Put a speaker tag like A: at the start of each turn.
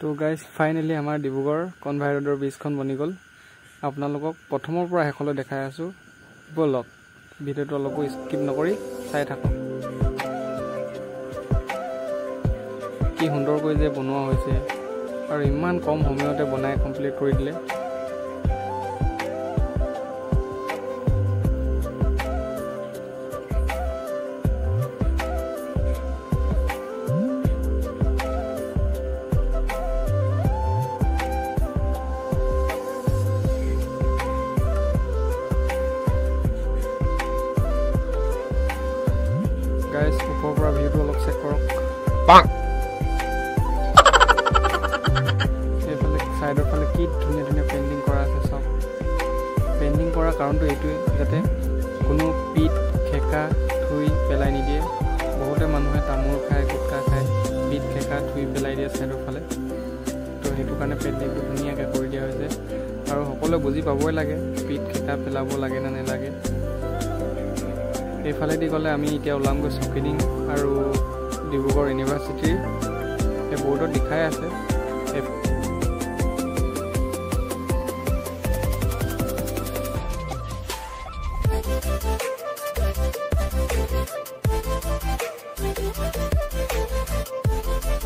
A: তো guys finally আমাৰ Dibrugarh convoy ৰোডৰ ব্ৰিজখন বনি গ'ল। আপোনালোকক প্ৰথমৰ পৰা শেষলৈ দেখাই আছো, বলক ভিডিঅ'টো অলপো স্কিপ নকৰি চাই থাকক। কি সুন্দৰকৈ যে বনোৱা হৈছে আৰু ইমান কম সময়তে বনাই কমপ্লিট কৰি দিলে। গাইজ ওপৰৰ পৰা ভিউটো অলপ চেক কৰক। এইফালে ছাইডৰ ফালে কি ধুনীয়া ধুনীয়া পেইণ্টিং কৰা আছে চব। পেইণ্টিং কৰাৰ কাৰণটো এইটোৱে, যাতে কোনো পিঠ খেকা থুই পেলাই নিদিয়ে। বহুতে মানুহে তামোল খায়, গুটখা খায়, পিঠ খেকা থুই পেলাই দিয়ে ছাইডৰ ফালে। তো সেইটো কাৰণে পেইণ্টিংটো ধুনীয়াকৈ কৰি দিয়া হৈছে আৰু সকলোৱে বুজি পাবই লাগে পিঠ খেকা পেলাব লাগে নে নালাগে। এইফালেদি গ'লে আমি এতিয়া ওলামগৈ চকিডিং আৰু ডিব্ৰুগড় ইউনিভাৰ্চিটিৰ এই বৰ্ডত দেখাই আছে।